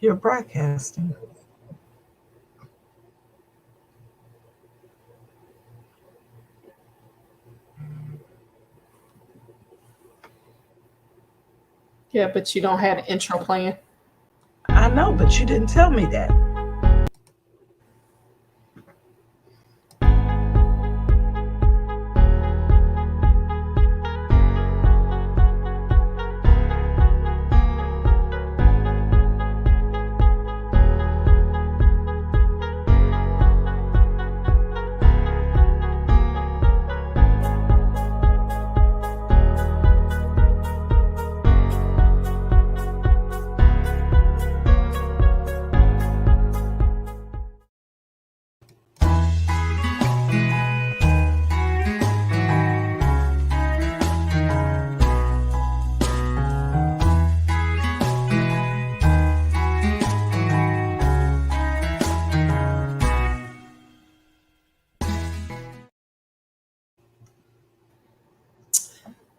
You're broadcasting. Yeah, but you don't have an intro playing. I know, but you didn't tell me that.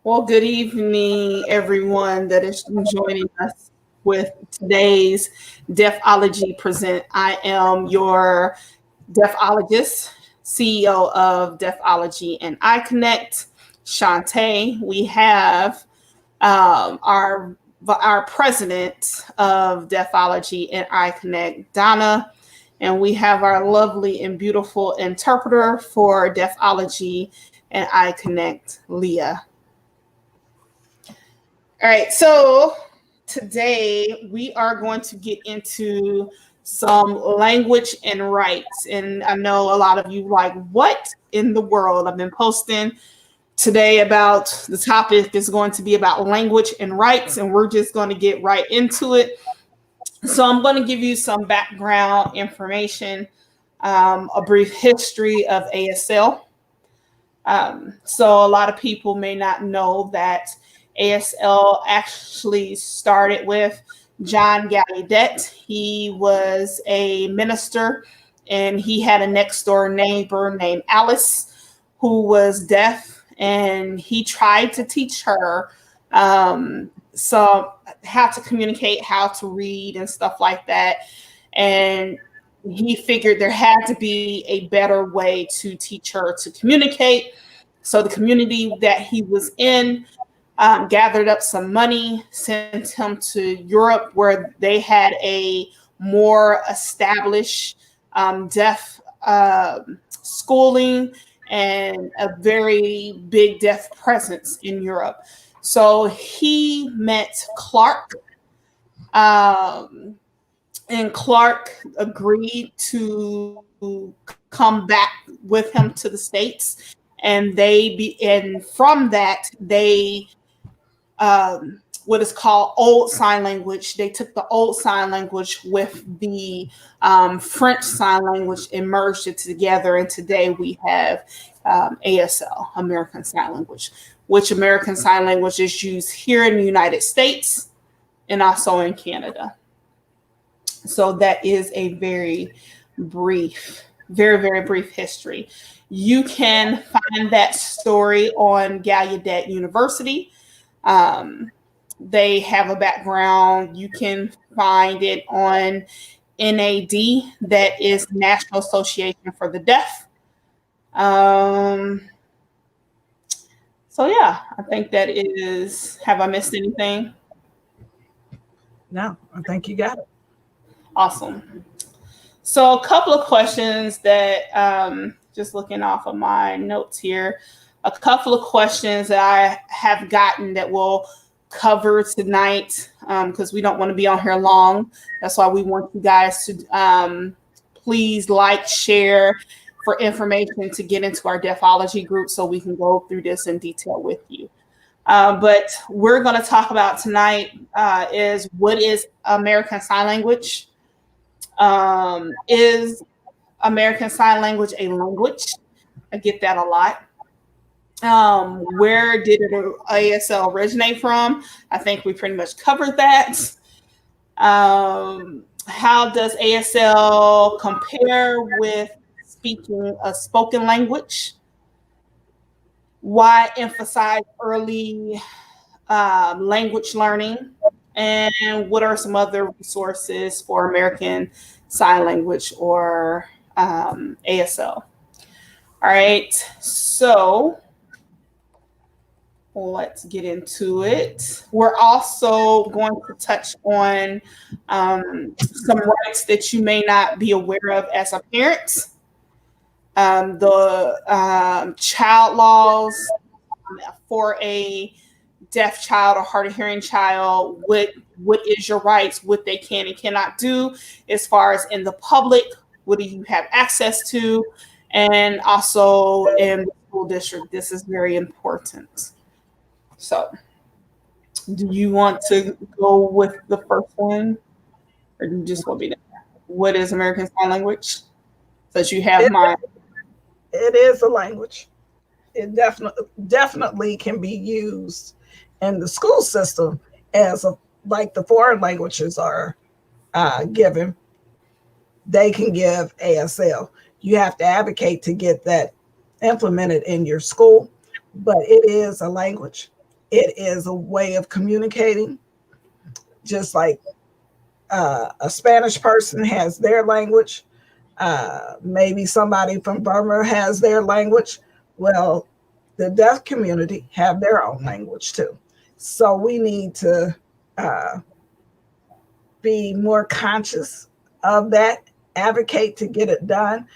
Well, good evening, everyone that is joining us with today's Deafology Present. I am your deafologist, CEO of Deafology and iConnect, Shantae. We have our president of Deafology and iConnect, Donna, and we have our lovely and beautiful interpreter for Deafology and iConnect, Leah. All right, so today we are going to get into some language and rights. And I know a lot of you like, what in the world? I've been posting today about the topic is going to be about language and rights, and we're just going to get right into it. So I'm going to give you some background information, a brief history of ASL. So a lot of people may not know that ASL actually started with John Gallaudet. He was a minister and he had a next door neighbor named Alice who was deaf, and he tried to teach her how to communicate, how to read and stuff like that. And he figured there had to be a better way to teach her to communicate. So the community that he was in gathered up some money, sent him to Europe, where they had a more established deaf schooling and a very big deaf presence in Europe. So he met Clark, um, and Clark agreed to come back with him to the States. And from that, they what is called old sign language. They took the old sign language with the French sign language and merged it together. And today we have ASL, American Sign Language, which American Sign Language is used here in the United States and also in Canada. So that is a very, very brief history. You can find that story on Gallaudet University. They have a background. You can find it on NAD, that is National Association for the Deaf. Um, so yeah, I think that is. Have I missed anything? No, I think you got it. Awesome. So a couple of questions that just looking off of my notes here, a couple of questions that I have gotten that we'll cover tonight because we don't want to be on here long. That's why we want you guys to please like, share for information to get into our Deafology group so we can go through this in detail with you. But we're going to talk about tonight is what is American Sign Language? Is American Sign Language a language? I get that a lot. Where did ASL originate from? I think we pretty much covered that. How does ASL compare with speaking a spoken language? Why emphasize early language learning? And what are some other resources for American Sign Language or ASL? All right, so let's get into it. We're also going to touch on some rights that you may not be aware of as a parent. The child laws for a deaf child or hard of hearing child, what is your rights, what they can and cannot do, as far as in the public, what do you have access to, and also in the school district. This is very important. So, do you want to go with the first one, or do you just want me to? What is American Sign Language? Since you have It, mine. it is a language. It definitely can be used in the school system as a, like the foreign languages are given. They can give ASL. You have to advocate to get that implemented in your school, but it is a language. It is a way of communicating, just like a Spanish person has their language. Maybe somebody from Burma has their language. Well, the deaf community have their own language too. So we need to uh, be more conscious of that, advocate to get it done.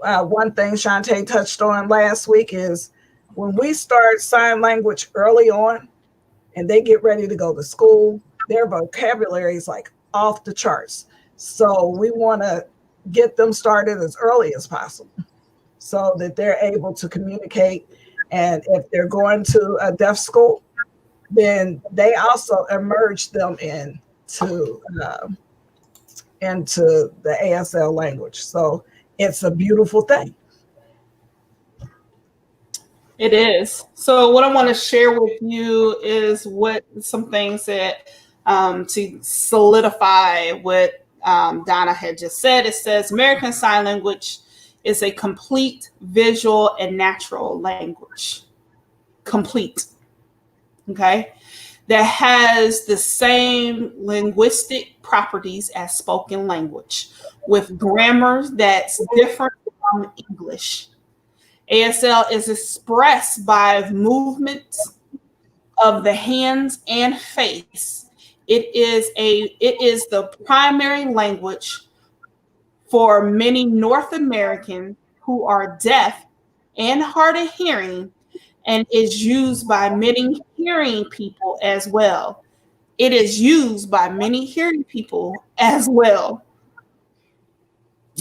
One thing Shantae touched on last week is when we start sign language early on and they get ready to go to school, their vocabulary is like off the charts. So we want to get them started as early as possible so that they're able to communicate. And if they're going to a deaf school, then they also emerge them into the ASL language. So it's a beautiful thing. It is. So what I want to share with you is what some things that to solidify what Donna had just said. It says American Sign Language is a complete visual and natural language. Complete. Okay. That has the same linguistic properties as spoken language with grammar that's different from English. ASL is expressed by movements of the hands and face. It is the primary language for many North Americans who are deaf and hard of hearing, and is used by many hearing people as well. It is used by many hearing people as well.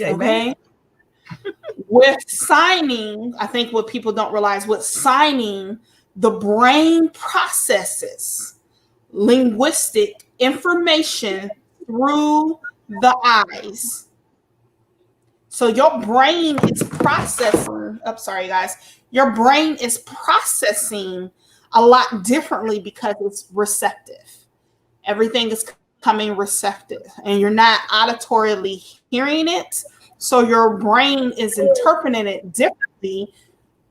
Amen. Okay. With signing, I think what people don't realize, with signing, the brain processes linguistic information through the eyes. So your brain is processing, I'm sorry guys, your brain is processing a lot differently because it's receptive. Everything is coming receptive and you're not auditorily hearing it. So your brain is interpreting it differently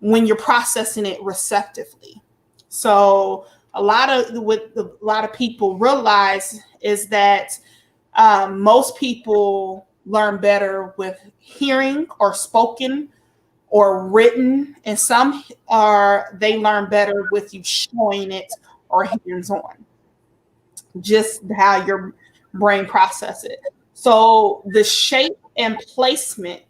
when you're processing it receptively. So a lot of people realize is that most people learn better with hearing or spoken or written, and some they learn better with you showing it or hands on. Just how your brain processes it. So the shape and placement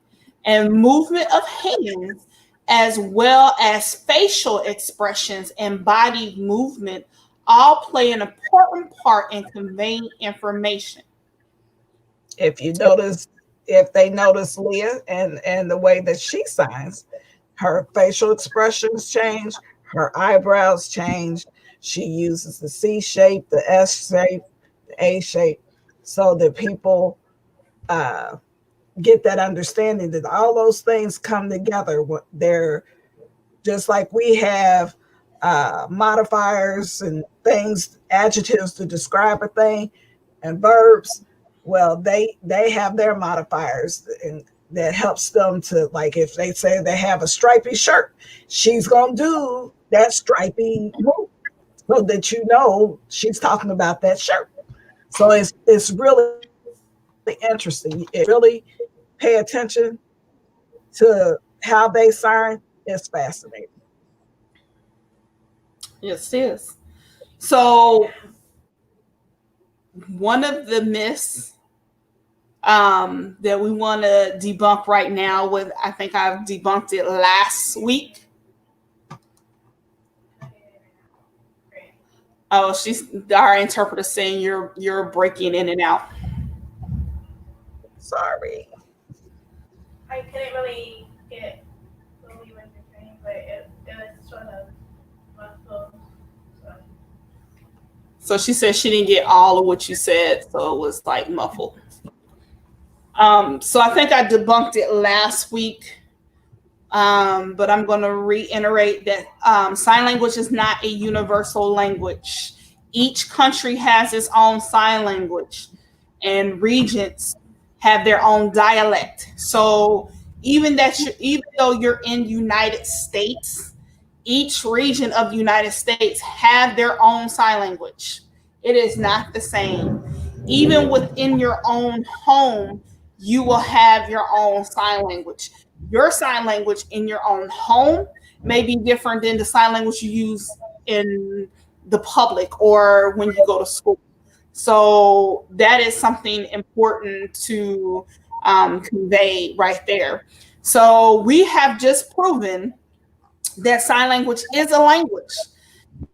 and movement of hands, as well as facial expressions and body movement, all play an important part in conveying information. If they notice Leah and the way that she signs, her facial expressions change, her eyebrows change. She uses the C shape, the S shape, the A shape, so that people get that understanding that all those things come together. They're just like we have modifiers and things, adjectives to describe a thing, and verbs. Well, they have their modifiers, and that helps them to, like, if they say they have a stripy shirt, she's gonna do that stripy move so that you know she's talking about that shirt. So it's really interesting. If you really pay attention to how they sign, it's fascinating. Yes, it is. So one of the myths that we want to debunk right now, with I think I've debunked it last week. Oh, she's our interpreter saying you're breaking in and out. Sorry. I couldn't really get fully what you're saying, but it was sort of muffled. So. So she said she didn't get all of what you said, so it was like muffled. So I think I debunked it last week, but I'm going to reiterate that sign language is not a universal language. Each country has its own sign language, and regions have their own dialect. So even though you're in the United States, each region of the United States have their own sign language. It is not the same. Even within your own home, you will have your own sign language. Your sign language in your own home may be different than the sign language you use in the public or when you go to school. So that is something important to convey right there. So we have just proven that sign language is a language.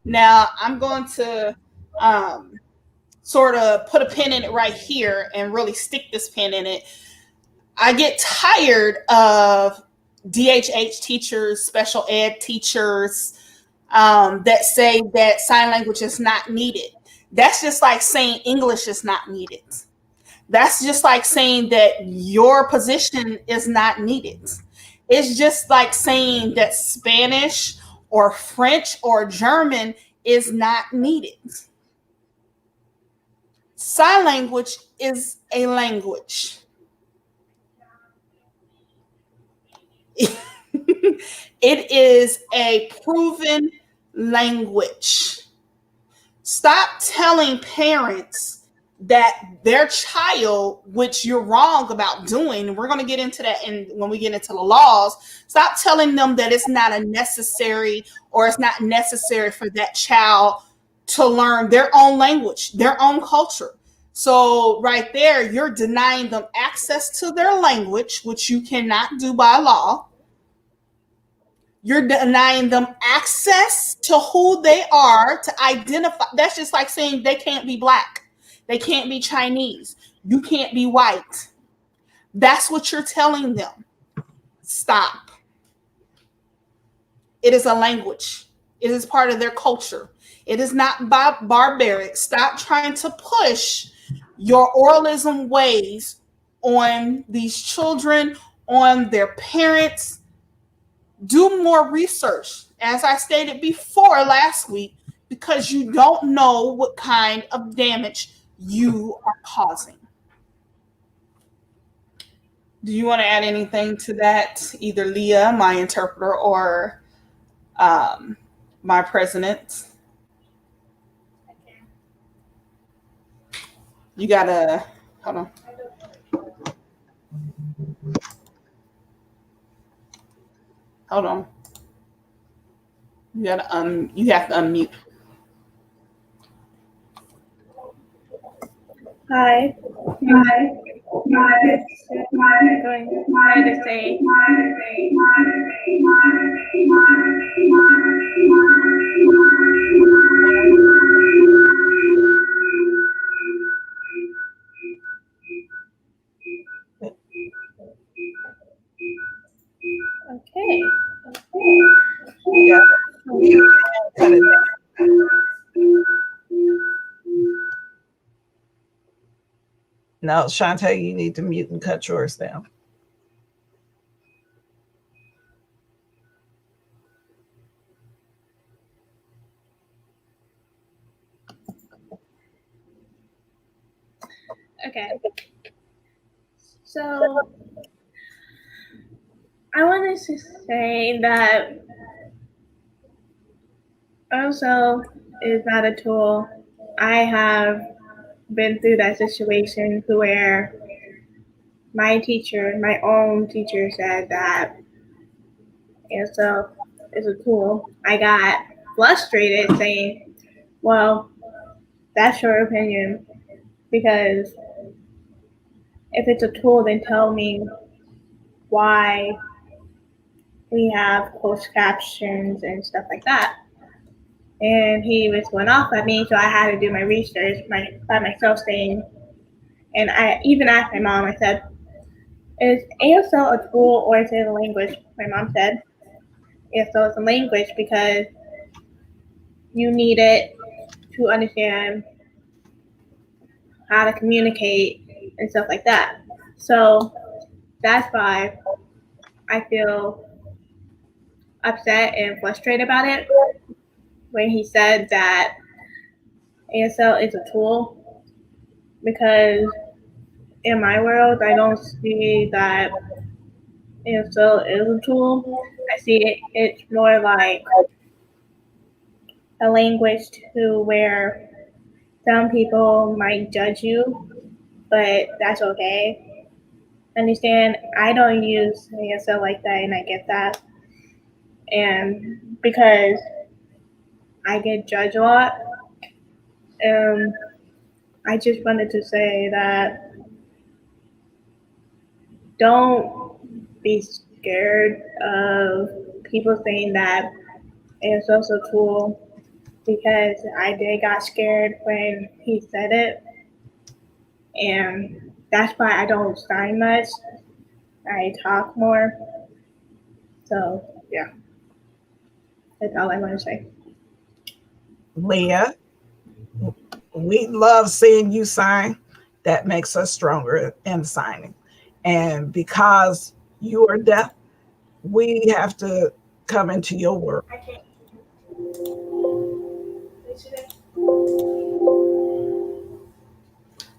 Now I'm going to sort of put a pin in it right here and really stick this pin in it. I get tired of DHH teachers, special ed teachers that say that sign language is not needed. That's just like saying English is not needed. That's just like saying that your position is not needed. It's just like saying that Spanish or French or German is not needed. Sign language is a language. It is a proven language. Stop telling parents that their child, which you're wrong about doing, and we're going to get into that when we get into the laws, stop telling them that it's not a necessary or it's not necessary for that child to learn their own language, their own culture. So right there, you're denying them access to their language, which you cannot do by law. You're denying them access to who they are to identify. That's just like saying they can't be black. They can't be Chinese. You can't be white. That's what you're telling them. Stop. It is a language. It is part of their culture. It is not barbaric. Stop trying to push your oralism ways on these children, on their parents. Do more research, as I stated before last week, because you don't know what kind of damage you are causing. Do you want to add anything to that? Either Leah, my interpreter, or my president? Okay. You gotta, hold on. Hold on. You have to unmute. Hi. Hi. Hi. Going to say. Okay. Yeah. You cut it down. No, Shantae, you need to mute and cut yours down. Okay. So I wanted to say that also is not a tool. I have been through that situation to where my own teacher said that ASL is a tool. I got frustrated saying, well, that's your opinion, because if it's a tool, then tell me why we have closed captions and stuff like that. And he just went off at me, so I had to do my research by myself, saying, and I even asked my mom, I said, is ASL a tool or is it a language? My mom said, ASL is a language because you need it to understand how to communicate and stuff like that. So that's why I feel upset and frustrated about it when he said that ASL is a tool, because in my world, I don't see that ASL is a tool. I see it's more like a language to where some people might judge you, but that's okay. Understand, I don't use ASL like that, and I get that. And because I get judged a lot, I just wanted to say that don't be scared of people saying that ASL is a tool, because I did got scared when he said it, and that's why I don't sign much. I talk more. So yeah, that's all I want to say. Leah, we love seeing you sign. That makes us stronger in signing. And because you are deaf, we have to come into your world. I can't.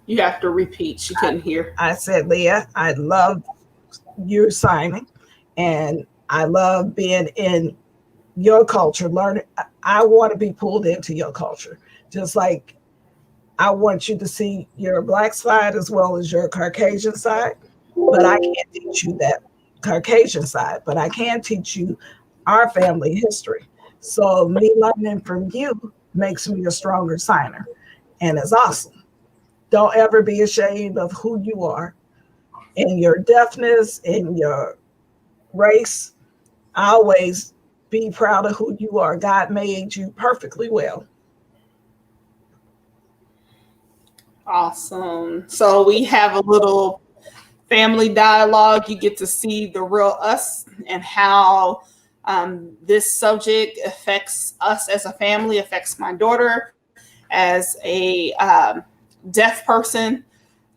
You have to repeat. She couldn't hear. I said, Leah, I love your signing, and I love being in your culture, learning. I want to be pulled into your culture, just like I want you to see your Black side as well as your Caucasian side. But I can't teach you that Caucasian side, but I can teach you our family history. So me learning from you makes me a stronger signer, and it's awesome. Don't ever be ashamed of who you are in your deafness, in your race. Always be proud of who you are. God made you perfectly well. Awesome. So we have a little family dialogue. You get to see the real us and how this subject affects us as a family, affects my daughter as a deaf person.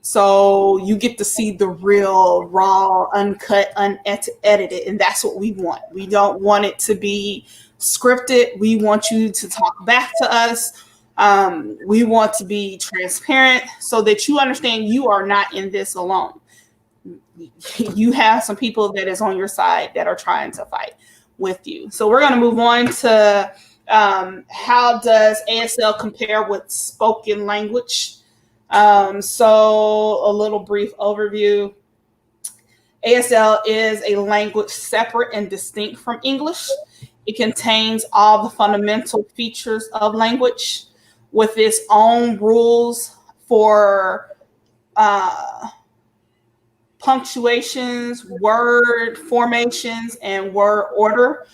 So you get to see the real, raw, uncut, unedited, and that's what we want. We don't want it to be scripted. We want you to talk back to us. We want to be transparent so that you understand you are not in this alone. You have some people that is on your side that are trying to fight with you. So we're going to move on to how does ASL compare with spoken language? So a little brief overview. ASL is a language separate and distinct from English. It contains all the fundamental features of language with its own rules for punctuations, word formations, and word order.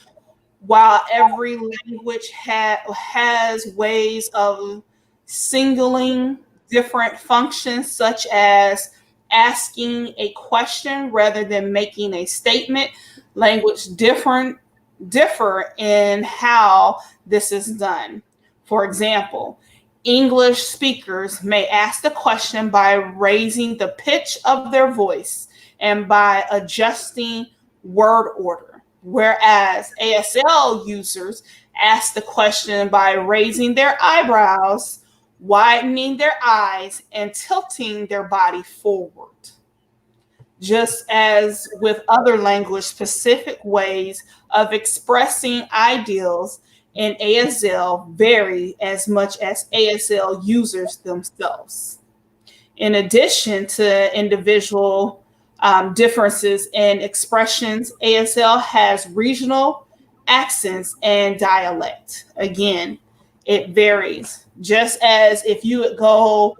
While every language has ways of singling different functions, such as asking a question rather than making a statement, language differ in how this is done. For example, English speakers may ask the question by raising the pitch of their voice and by adjusting word order, whereas ASL users ask the question by raising their eyebrows, widening their eyes, and tilting their body forward. Just as with other language specific ways of expressing ideals in ASL vary as much as ASL users themselves. In addition to individual differences in expressions, ASL has regional accents and dialect. Again, it varies. Just as if you would go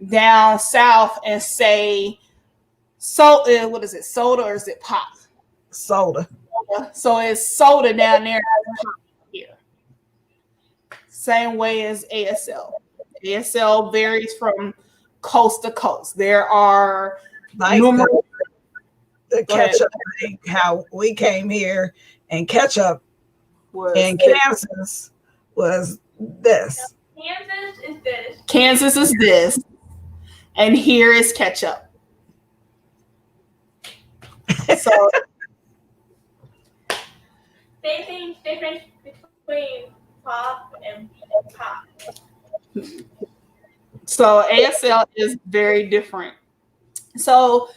down south and say, so what is it, soda or is it pop? Soda. So it's soda down there, pop here. Same way as ASL. ASL varies from coast to coast. There are Like numerous. the ketchup thing, how we came here and ketchup in Kansas was this. Kansas is this. Kansas is this. And here is ketchup. So Same thing, difference between pop and pop. So ASL is very different. So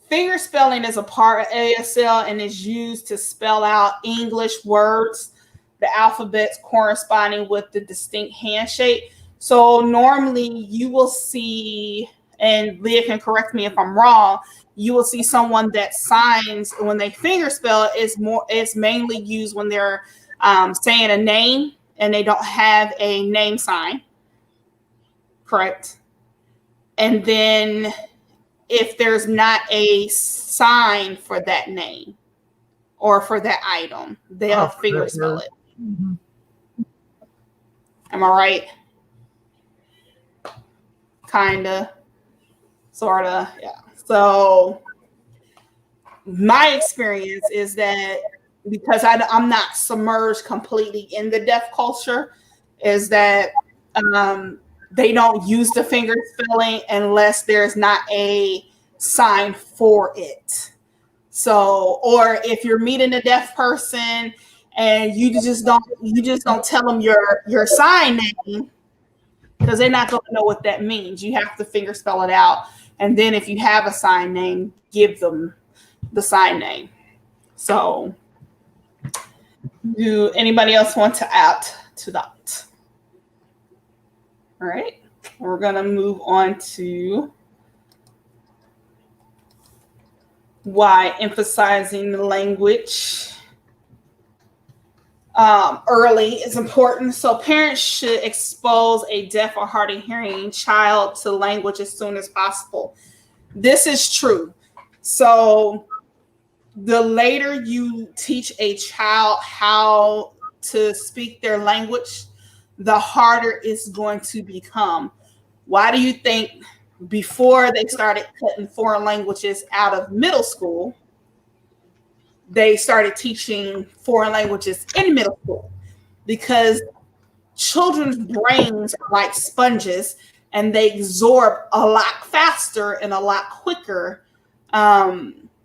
finger spelling is a part of ASL and is used to spell out English words, the alphabets corresponding with the distinct handshake. So normally you will see, and Leah can correct me if I'm wrong, you will see someone that signs when they finger spell it's mainly used when they're saying a name and they don't have a name sign. Correct. And then if there's not a sign for that name or for that item, they'll finger spell it. Mm-hmm. Am I right? Kinda, sorta, yeah. So my experience is that because I'm not submerged completely in the deaf culture, is that they don't use the finger spelling unless there's not a sign for it. So, or if you're meeting a deaf person and you just don't tell them your sign name, because they're not going to know what that means. You have to finger spell it out, and then if you have a sign name, give them the sign name. So, do anybody else want to add to that? All right, we're going to move on to why emphasizing the language early is important. So parents should expose a deaf or hard of hearing child to language as soon as possible. This is true. So the later you teach a child how to speak their language, the harder it's going to become. Why do you think before they started cutting foreign languages out of middle school, they started teaching foreign languages in middle school? Because children's brains are like sponges and they absorb a lot faster and a lot quicker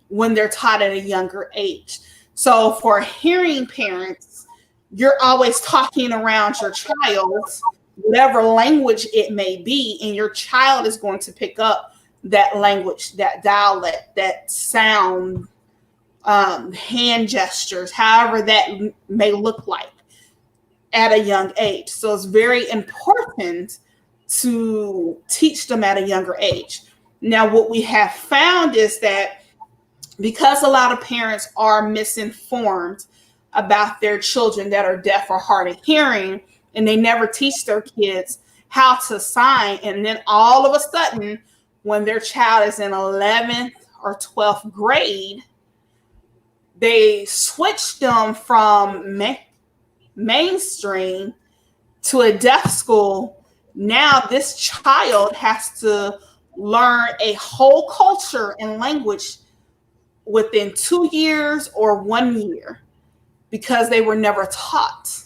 when they're taught at a younger age. So for hearing parents, you're always talking around your child, whatever language it may be, and your child is going to pick up that language, that dialect, that sound, hand gestures, however that may look like at a young age. So it's very important to teach them at a younger age. Now, what we have found is that because a lot of parents are misinformed about their children that are deaf or hard of hearing, and they never teach their kids how to sign, and then all of a sudden, when their child is in 11th or 12th grade, they switch them from mainstream to a deaf school. Now this child has to learn a whole culture and language within 2 years or 1 year because they were never taught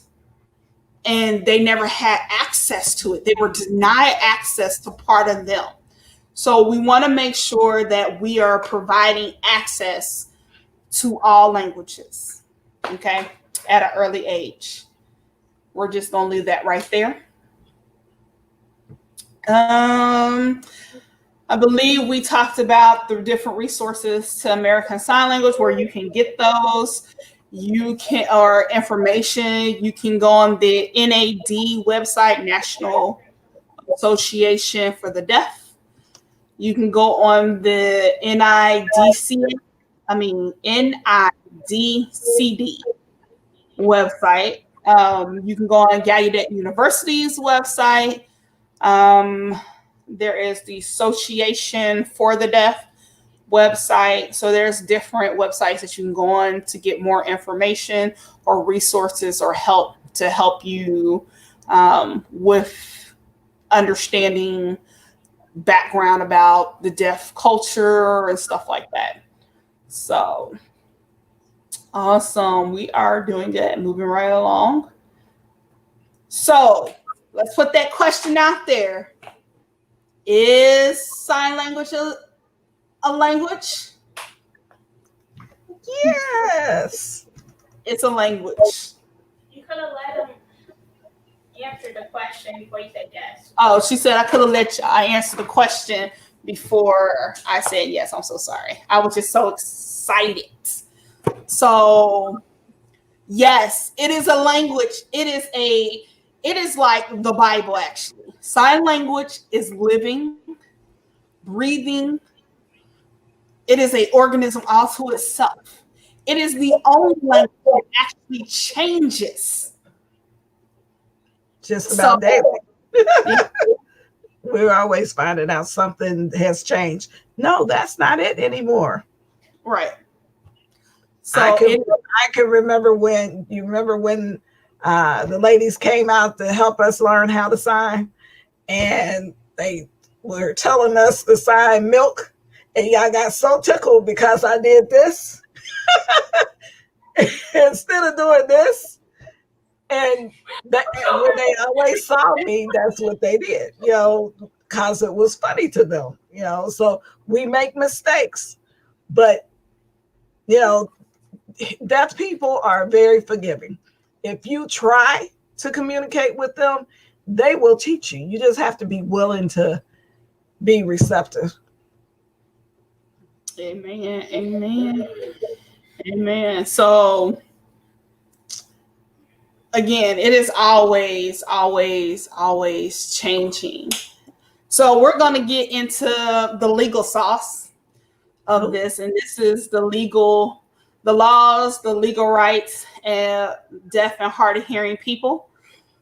and they never had access to it. They were denied access to part of them. So we want to make sure that we are providing access to all languages, okay, at an early age. We're just going to leave that right there. I believe we talked about the different resources to American Sign Language where you can get those. You can, or information, you can go on the NAD website, National Association for the Deaf. You can go on the NIDCD website. You can go on Gallaudet University's website. There is the Association for the Deaf website. So there's different websites that you can go on to get more information or resources or help to help you with understanding background about the deaf culture and stuff like that. So awesome. We are doing good, moving right along. So let's put that question out there. Is sign language a language? Yes. It's a language. You could have let him answer the question before you said yes. Oh, she said I could have let I answer the question before I said yes. I'm so sorry. I was just so excited. So yes, it is a language. It is like the Bible, actually. Sign language is living, breathing. It is an organism all to itself. It is the only language that actually changes. Just about daily. Yeah. We're always finding out something has changed. No, that's not it anymore. Right. So I can remember when the ladies came out to help us learn how to sign, and they were telling us to sign milk, and y'all got so tickled because I did this instead of doing this. And when they always saw me, that's what they did, because it was funny to them, So we make mistakes, but deaf people are very forgiving. If you try to communicate with them, they will teach you. You just have to be willing to be receptive. Amen. Amen. Amen. So again, it is always, always, always changing. So we're going to get into the legal sauce of this, and this is the laws, the legal rights, and deaf and hard of hearing people.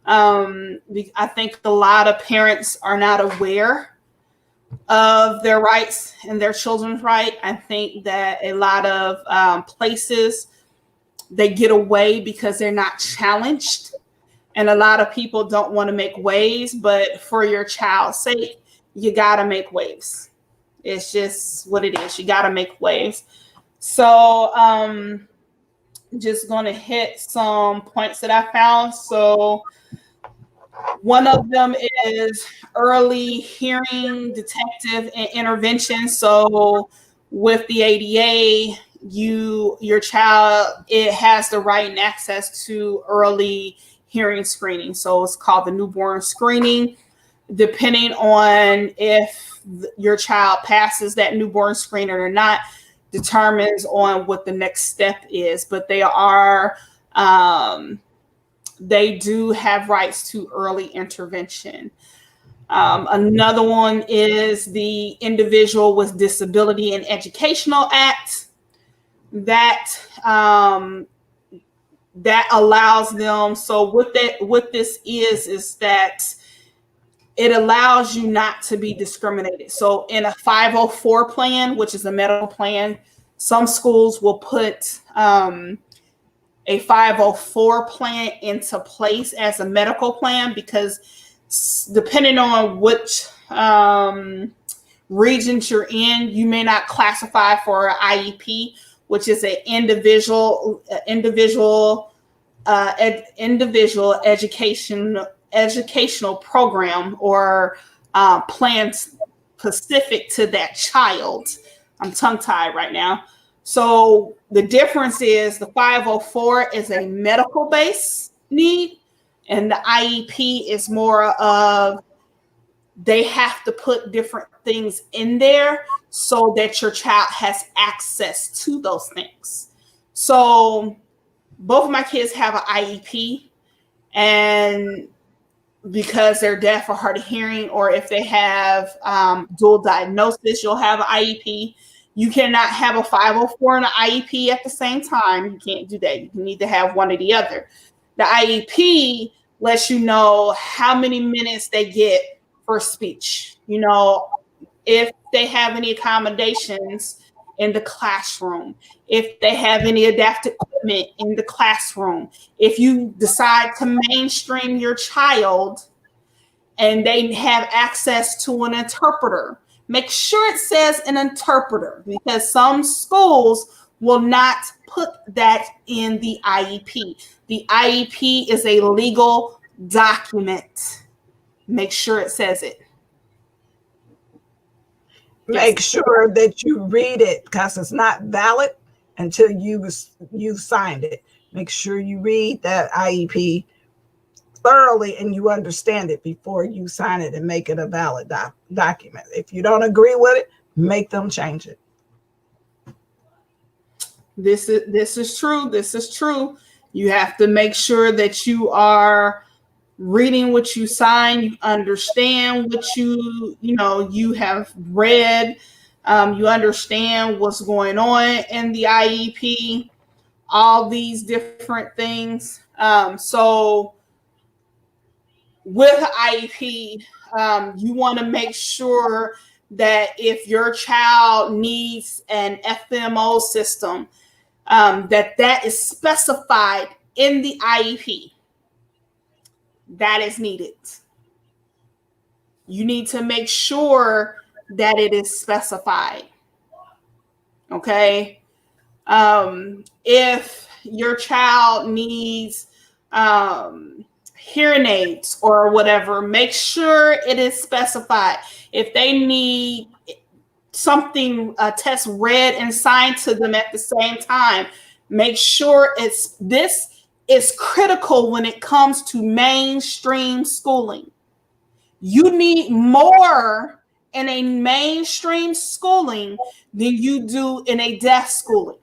I think a lot of parents are not aware of their rights and their children's right. I think that a lot of places, they get away because they're not challenged. And a lot of people don't want to make waves, but for your child's sake, you got to make waves. It's just what it is. You got to make waves. So just going to hit some points that I found. So one of them is early hearing detective and intervention. So with the ADA, your child, it has the right and access to early hearing screening. So it's called the newborn screening. Depending on if your child passes that newborn screening or not, determines on what the next step is. But they do have rights to early intervention. Another one is the Individual with Disability and Educational Act. That allows them. So what this is that it allows you not to be discriminated. So in a 504 plan, which is a medical plan, some schools will put a 504 plan into place as a medical plan, because depending on which regions you're in, you may not classify for an IEP, which is an individual educational program or plan specific to that child. I'm tongue-tied right now. So the difference is the 504 is a medical-based need, and the IEP is more of they have to put different things in there so that your child has access to those things. So both of my kids have an IEP, and because they're deaf or hard of hearing, or if they have dual diagnosis, you'll have an IEP. You cannot have a 504 and an IEP at the same time. You can't do that. You need to have one or the other. The IEP lets you know how many minutes they get for speech. You know, if they have any accommodations in the classroom, if they have any adapted equipment in the classroom, if you decide to mainstream your child and they have access to an interpreter, make sure it says an interpreter, because some schools will not put that in the IEP. The IEP is a legal document. Make sure it says it. Make sure that you read it, because it's not valid until you signed it. Make sure you read that IEP thoroughly and you understand it before you sign it and make it a valid document. If you don't agree with it, make them change it. This is true. This is true. You have to make sure that you are reading what you sign, you understand what you have read, you understand what's going on in the IEP, all these different things. So with IEP, you want to make sure that if your child needs an FMO system, that is specified in the IEP. That is needed. You need to make sure that it is specified. Okay. If your child needs hearing aids or whatever, make sure it is specified. If they need something, a test read and signed to them at the same time, make sure this is critical when it comes to mainstream schooling. You need more in a mainstream schooling than you do in a deaf schooling.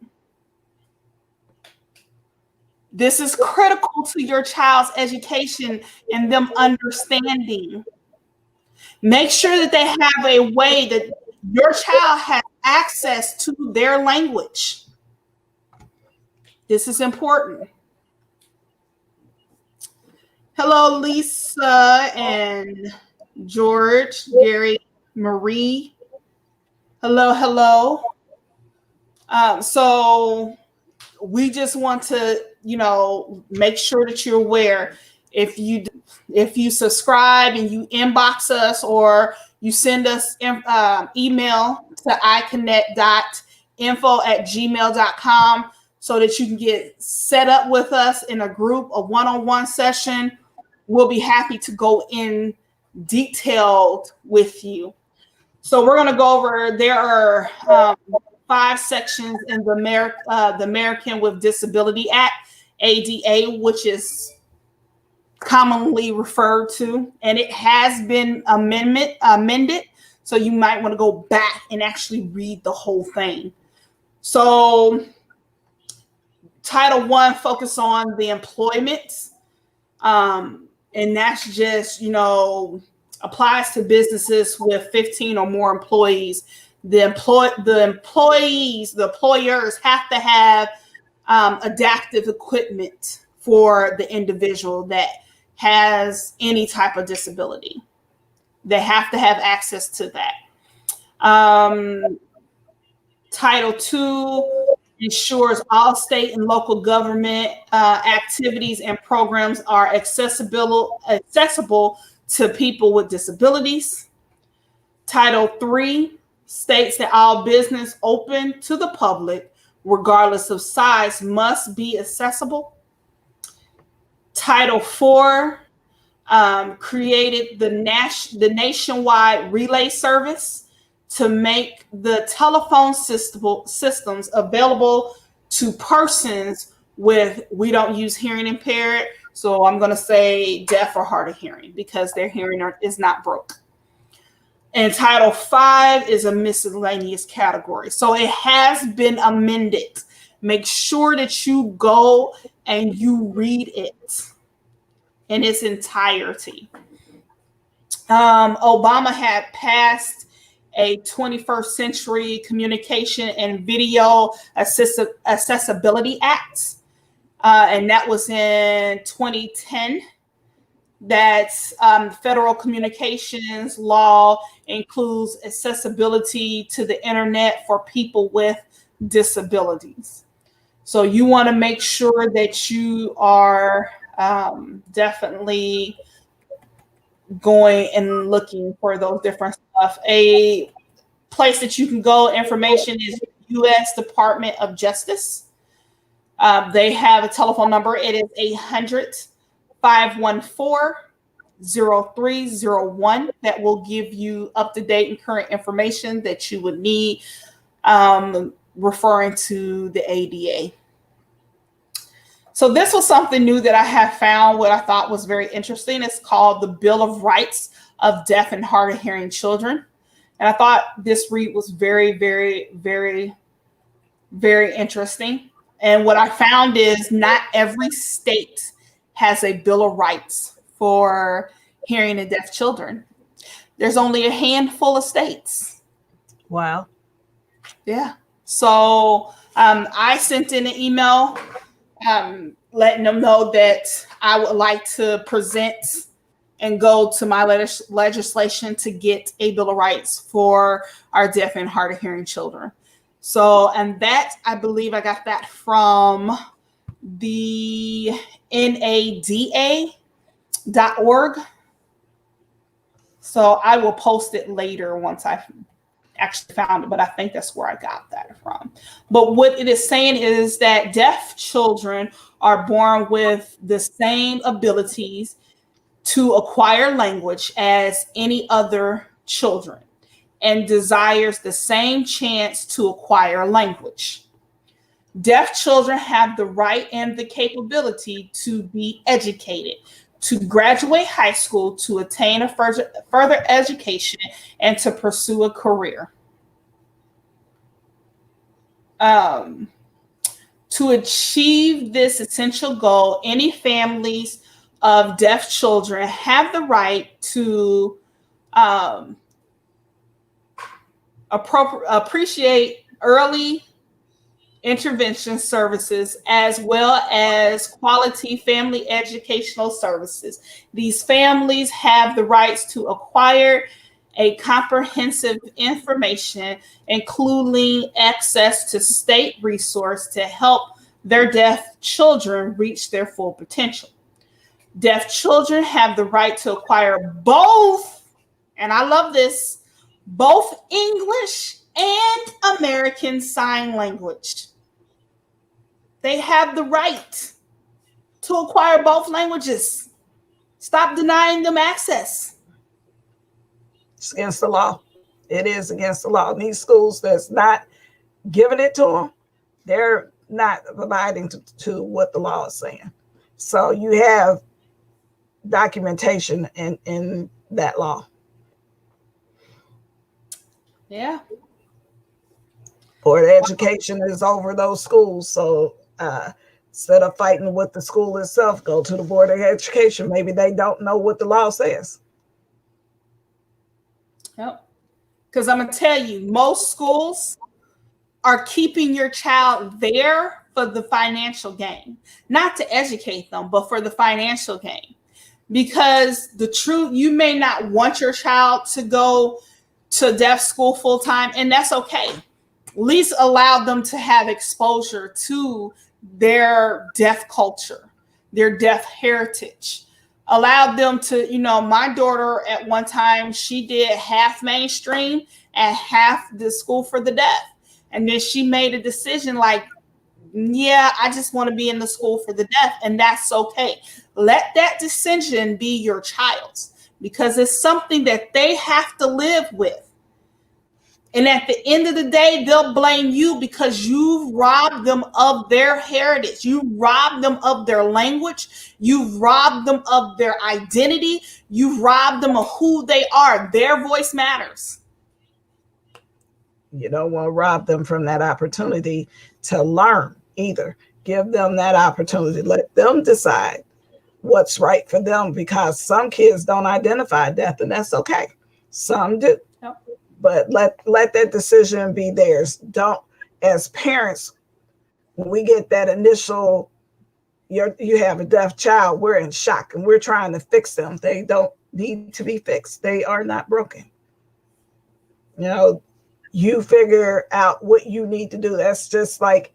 This is critical to your child's education and them understanding. Make sure that they have a way that your child has access to their language. This is important. Hello, Lisa and George, Gary, Marie. Hello, hello. So we just want to, make sure that you're aware. If you subscribe and you inbox us or you send us email to iconnect.info@gmail.com so that you can get set up with us in a group, a one-on-one session, we'll be happy to go in detailed with you. So we're going to go over, there are 5 sections in the American with Disability Act, ADA, which is commonly referred to, and it has been amended. So you might want to go back and actually read the whole thing. So Title I focus on the employment, and that's just, applies to businesses with 15 or more employees. The employers have to have adaptive equipment for the individual that has any type of disability. They have to have access to that. Title II ensures all state and local government activities and programs are accessible to people with disabilities. Title III states that all business open to the public, regardless of size, must be accessible. Title IV created the nationwide relay service to make the telephone systems available to persons with, we don't use hearing impaired, so I'm going to say deaf or hard of hearing because their hearing is not broke. And Title V is a miscellaneous category. So it has been amended. Make sure that you go and you read it in its entirety. Obama had passed a 21st Century Communication and Video Accessibility Act, and that was in 2010. That federal communications law includes accessibility to the internet for people with disabilities. So you want to make sure that you are definitely going and looking for those different stuff. A place that you can go, information is U.S. Department of Justice. They have a telephone number. It is 800-514-0301 that will give you up-to-date and current information that you would need referring to the ADA. So this was something new that I have found, what I thought was very interesting. It's called the Bill of Rights of Deaf and Hard of Hearing Children. And I thought this read was very, very, very, very interesting. And what I found is not every state has a Bill of Rights for hearing and deaf children. There's only a handful of states. Wow. Yeah. So I sent in an email letting them know that I would like to present and go to my legislation to get a Bill of Rights for our deaf and hard of hearing children. So, and that, I believe I got that from the NADA.org. So I will post it later once I actually found it, but I think that's where I got that from. But what it is saying is that deaf children are born with the same abilities to acquire language as any other children and desires the same chance to acquire language. Deaf children have the right and the capability to be educated, to graduate high school, to attain a further education, and to pursue a career. To achieve this essential goal, any families of deaf children have the right to appreciate early intervention services as well as quality family educational services. These families have the rights to acquire a comprehensive information, including access to state resource to help their deaf children reach their full potential. Deaf children have the right to acquire both, and I love this, both English and American Sign Language. They have the right to acquire both languages. Stop denying them access. It's against the law. It is against the law. These schools that's not giving it to them, they're not providing to what the law is saying. So you have documentation in that law. Yeah. Board of Education is over those schools. So instead of fighting with the school itself, go to the Board of Education. Maybe they don't know what the law says. Yep. Because I'm going to tell you, most schools are keeping your child there for the financial gain, not to educate them, but for the financial gain. Because the truth, you may not want your child to go to deaf school full time, and that's okay. At least allow them to have exposure to their deaf culture, their deaf heritage. Allow them to, my daughter at one time, she did half mainstream and half the school for the deaf. And then she made a decision like, yeah, I just want to be in the school for the deaf, and that's okay. Let that decision be your child's, because it's something that they have to live with. And at the end of the day, they'll blame you because you've robbed them of their heritage. You robbed them of their language. You've robbed them of their identity. You've robbed them of who they are. Their voice matters. You don't want to rob them from that opportunity to learn either. Give them that opportunity. Let them decide what's right for them, because some kids don't identify deaf, and that's okay. Some do. Yep. But let that decision be theirs. Don't, as parents, when we get that initial, you have a deaf child, we're in shock and we're trying to fix them. They don't need to be fixed. They are not broken. You know, you figure out what you need to do. That's just like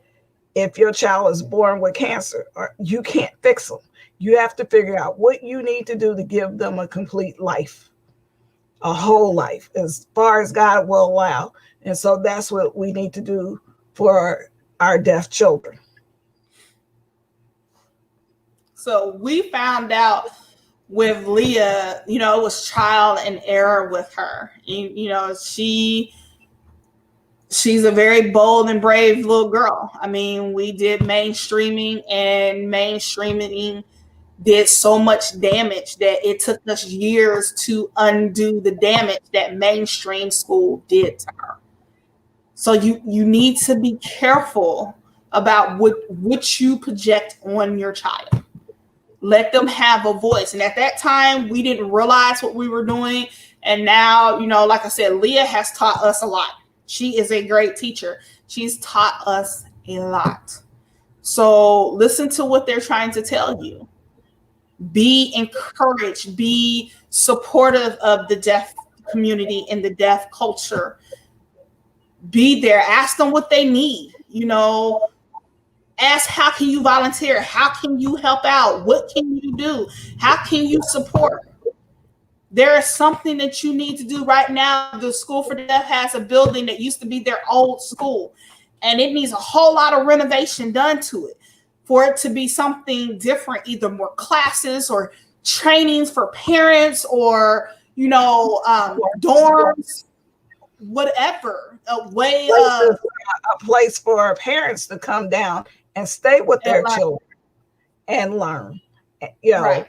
if your child is born with cancer, or you can't fix them. You have to figure out what you need to do to give them a complete life, a whole life, as far as God will allow. And so that's what we need to do for our deaf children. So we found out with Leah, you know, it was trial and error with her. You know, she's a very bold and brave little girl. I mean, we did mainstreaming, and mainstreaming did so much damage that it took us years to undo the damage that mainstream school did to her. So you need to be careful about what you project on your child. Let them have a voice. And at that time, we didn't realize what we were doing. And now, you know, like I said, Leah has taught us a lot. She is a great teacher. She's taught us a lot. So listen to what they're trying to tell you. Be encouraged. Be supportive of the deaf community and the deaf culture. Be there. Ask them what they need. You know, ask how can you volunteer? How can you help out? What can you do? How can you support? There is something that you need to do right now. The School for the Deaf has a building that used to be their old school, and it needs a whole lot of renovation done to it for it to be something different, either more classes or trainings for parents, or, you know, dorms, whatever, a way of a place for parents to come down and stay with their children and learn. You know, right.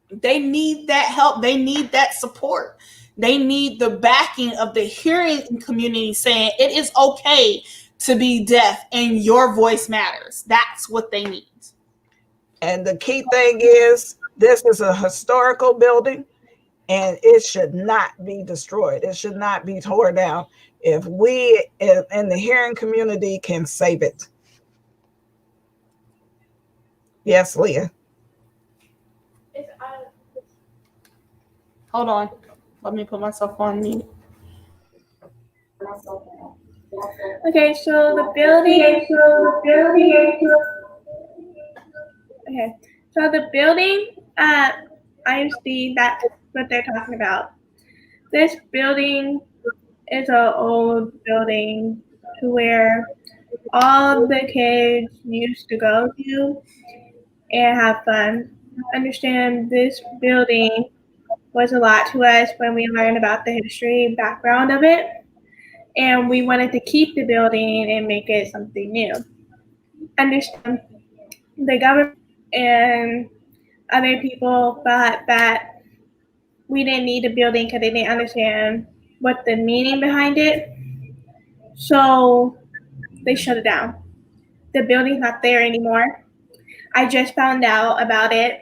They need that help. They need that support. They need the backing of the hearing community saying it is okay to be deaf and your voice matters. That's what they need. And the key thing is, this is a historical building and it should not be destroyed. It should not be torn down. If we in the hearing community can save it. Yes, Leah. Hold on. Let me put myself on mute. Okay, so the building. Okay, so the building at IMC, that's what they're talking about. This building is an old building to where all the kids used to go to and have fun. Understand, this building was a lot to us when we learned about the history background of it, and we wanted to keep the building and make it something new. Understand, the government and other people thought that we didn't need a building because they didn't understand what the meaning behind it. So they shut it down. The building's not there anymore. I just found out about it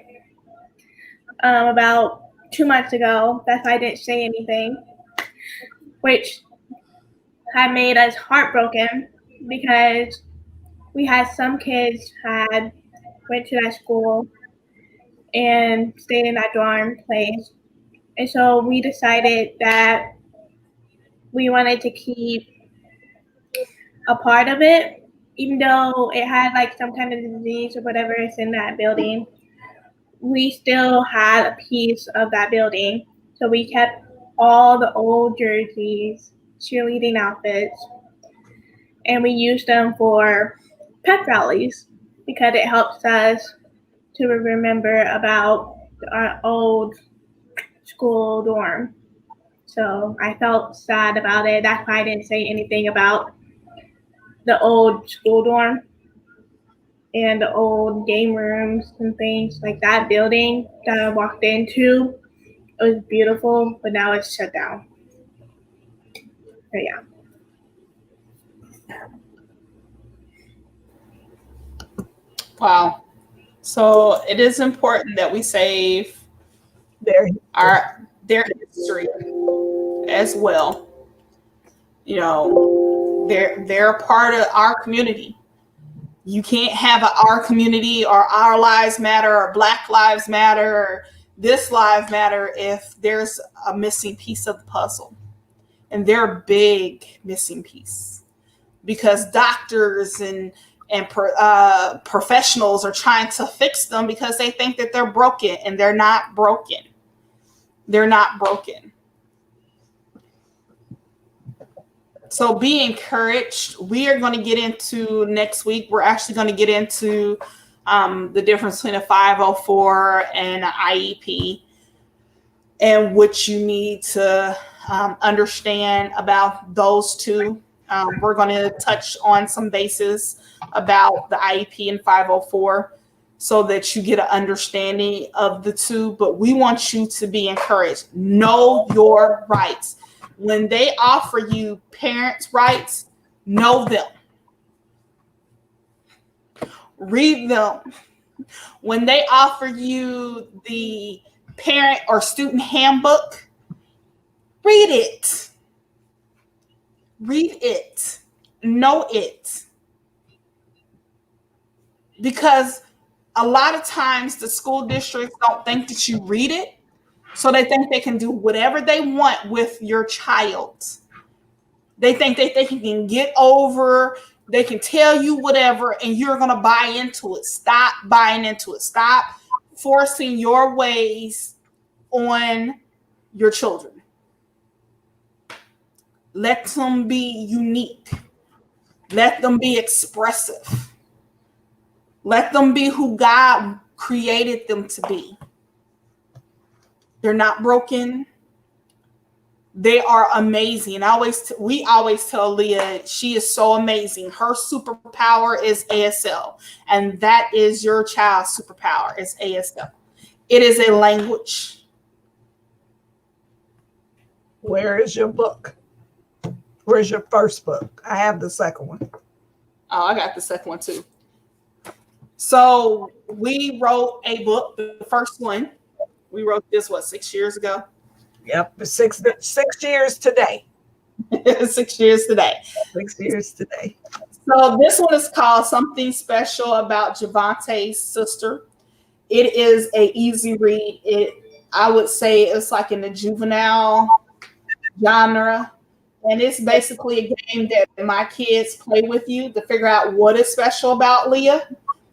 about 2 months ago. That's why I didn't say anything, which had made us heartbroken because we had some kids had went to that school and stayed in that dorm place. And so we decided that we wanted to keep a part of it, even though it had like some kind of disease or whatever is in that building. We still had a piece of that building. So we kept all the old jerseys, cheerleading outfits, and we used them for pep rallies because it helps us to remember about our old school dorm. So I felt sad about it. That's why I didn't say anything about the old school dorm and the old game rooms and things. Like that building that I walked into, it was beautiful, but now it's shut down. So yeah. Wow. So it is important that we save There. their history as well. You know, they're a part of our community. You can't have our community or our lives matter or Black lives matter or this lives matter if there's a missing piece of the puzzle. And they're a big missing piece because doctors and professionals are trying to fix them because they think that they're broken, and they're not broken. They're not broken. So be encouraged. We are going to get into next week. We're actually going to get into the difference between a 504 and an IEP and what you need to understand about those two. We're going to touch on some bases about the IEP and 504 so that you get an understanding of the two. But we want you to be encouraged. Know your rights. When they offer you parents' rights, know them. Read them. When they offer you the parent or student handbook, read it. Read it. Know it. Because a lot of times the school districts don't think that you read it, so they think they can do whatever they want with your child. They think that they can get over, they can tell you whatever, and you're going to buy into it. Stop buying into it. Stop forcing your ways on your children. Let them be unique. Let them be expressive. Let them be who God created them to be. They're not broken. They are amazing. We always tell Leah she is so amazing. Her superpower is ASL, and that is your child's superpower is ASL. It is a language. Where is your book? Where's your first book? I have the second one. Oh, I got the second one too. So we wrote a book. The first one, we wrote this, 6 years ago? Yep, 6 years today. 6 years today. 6 years today. So this one is called Something Special About Javante's Sister. It is a easy read. I would say it's like in the juvenile genre. And it's basically a game that my kids play with you to figure out what is special about Leah.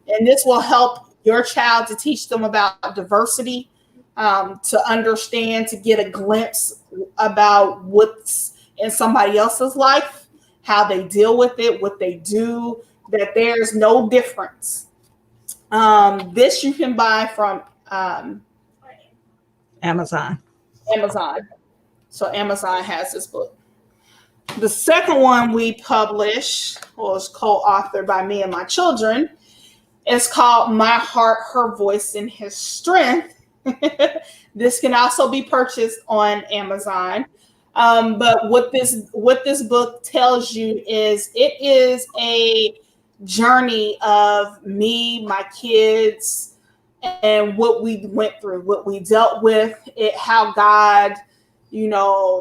And this will help your child to teach them about diversity, to understand, to get a glimpse about what's in somebody else's life, how they deal with it, what they do, that there's no difference. This you can buy from Amazon. So Amazon has this book. The second one we published, was co-authored by me and my children. It's called My Heart, Her Voice, and His Strength. This can also be purchased on Amazon. But what this book tells you is it is a journey of me, my kids, and what we went through, what we dealt with, how God,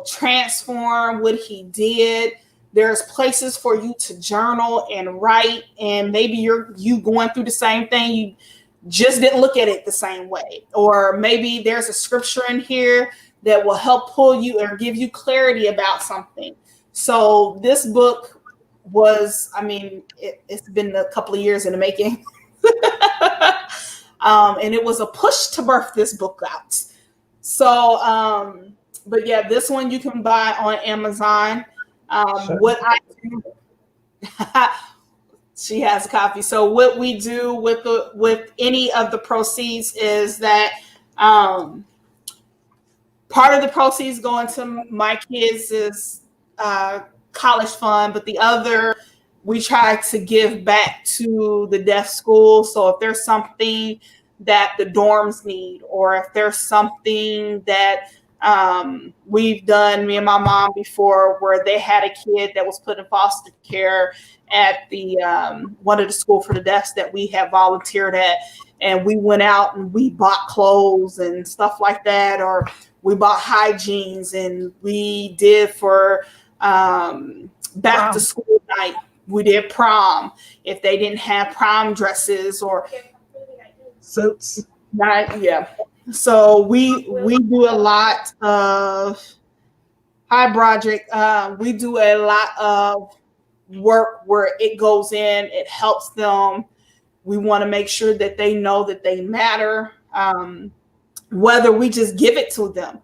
transformed what He did. There's places for you to journal and write, and maybe you going through the same thing. You just didn't look at it the same way. Or maybe there's a scripture in here that will help pull you or give you clarity about something. So this book was, it's been a couple of years in the making. And it was a push to birth this book out. So, but yeah, this one you can buy on Amazon. Sure. What I do, she has a copy. So what we do with any of the proceeds is that part of the proceeds going to my kids is college fund, but the other we try to give back to the deaf school. So if there's something that the dorms need, or if there's something that We've done, me and my mom before, where they had a kid that was put in foster care at the one of the school for the deaf that we have volunteered at, and we went out and we bought clothes and stuff like that, or we bought hygienes, and we did for back to school night. We did prom if they didn't have prom dresses or suits. Yeah. So we do a lot of Broderick. We do a lot of work where it goes in, it helps them. We want to make sure that they know that they matter. Whether we just give it to them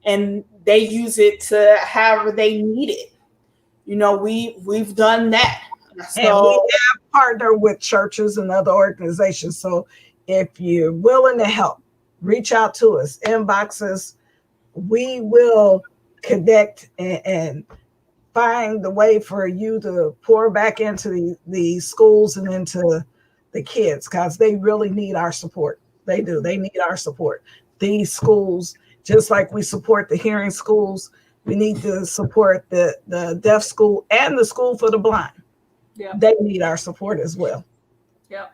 and they use it to however they need it. You know, we've done that. So, and we have partnered with churches and other organizations. So if you're willing to help, reach out to us, inbox us. We will connect and find the way for you to pour back into the schools and into the kids, because they really need our support. They do. They need our support. These schools, just like we support the hearing schools, we need to support the deaf school and the school for the blind. Yeah. They need our support as well. Yeah.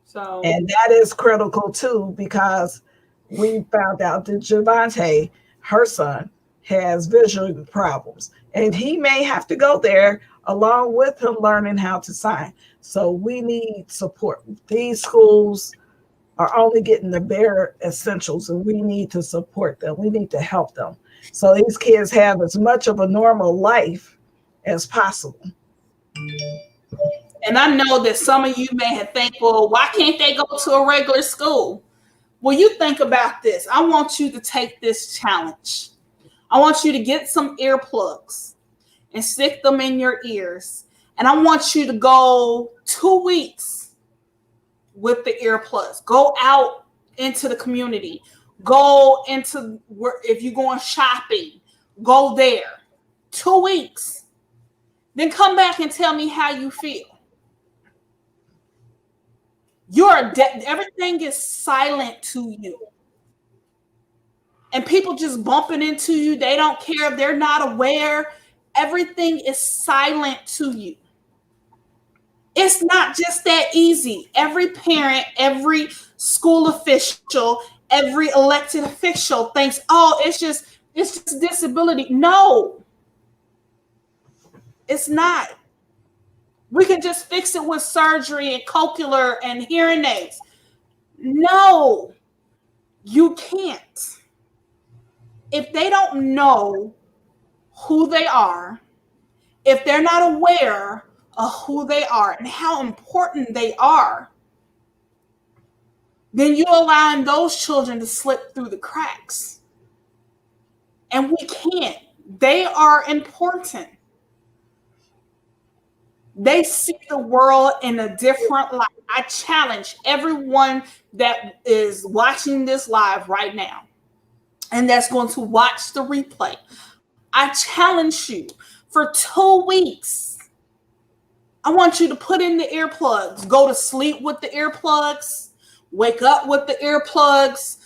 So, and that is critical too, because we found out that Javante, her son, has visual problems, and he may have to go there along with him learning how to sign. So we need support. These schools are only getting the bare essentials, and we need to support them. We need to help them, so these kids have as much of a normal life as possible. And I know that some of you may have think, well, why can't they go to a regular school? Well, you think about this. I want you to take this challenge. I want you to get some earplugs and stick them in your ears. And I want you to go 2 weeks with the earplugs. Go out into the community. Go into where, if you're going shopping, go there. 2 weeks. Then come back and tell me how you feel. Everything is silent to you. And people just bumping into you. They don't care. They're not aware. Everything is silent to you. It's not just that easy. Every parent, every school official, every elected official thinks, oh, it's just disability. No, it's not. We can just fix it with surgery and cochlear and hearing aids. No, you can't. If they don't know who they are, if they're not aware of who they are and how important they are, then you're allowing those children to slip through the cracks. And we can't. They are important. They see the world in a different light. I challenge everyone that is watching this live right now and that's going to watch the replay. I challenge you for 2 weeks. I want you to put in the earplugs, go to sleep with the earplugs, wake up with the earplugs,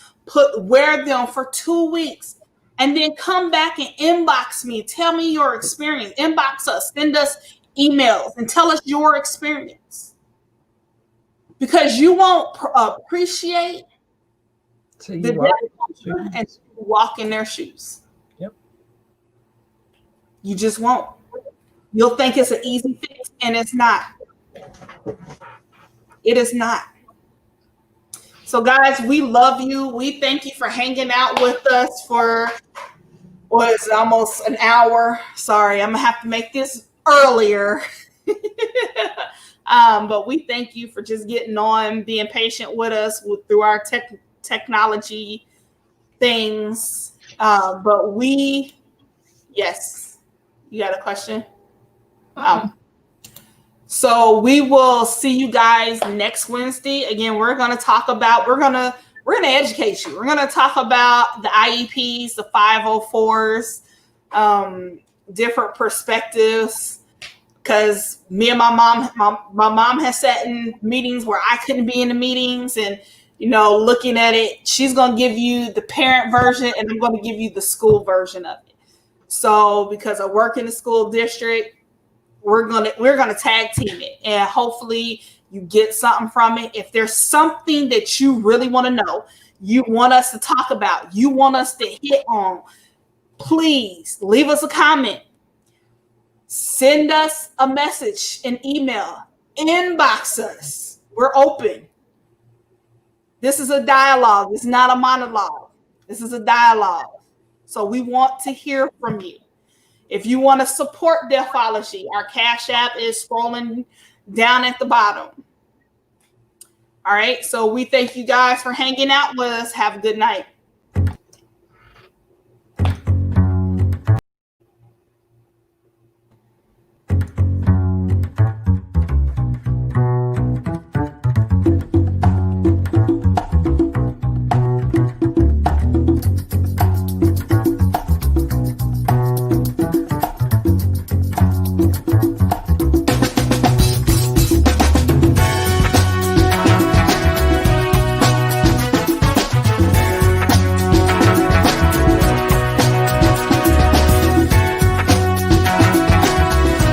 wear them for 2 weeks, and then come back and inbox me. Tell me your experience. Inbox us, send us emails, and tell us your experience. Because you won't appreciate the deaf culture and walk in their shoes. Yep. You just won't. You'll think it's an easy fix, and it's not. It is not. So, guys, we love you. We thank you for hanging out with us for almost an hour. Sorry, I'm gonna have to make this earlier. But we thank you for just getting on, being patient with us through our technology things. But yes, you got a question? So we will see you guys next Wednesday. Again, we're going to talk about, we're going to educate you. We're going to talk about the IEPs, the 504s, different perspectives. Because me and my mom has sat in meetings where I couldn't be in the meetings, and looking at it. She's going to give you the parent version, and I'm going to give you the school version of it. So because I work in the school district, we're gonna tag team it, and hopefully you get something from it. If there's something that you really want to know, you want us to talk about, you want us to hit on, please leave us a comment, send us a message, an email, inbox us. We're open. This is a dialogue. It's not a monologue. This is a dialogue. So we want to hear from you. If you want to support Deafology, our Cash App is scrolling down at the bottom. All right. So we thank you guys for hanging out with us. Have a good night.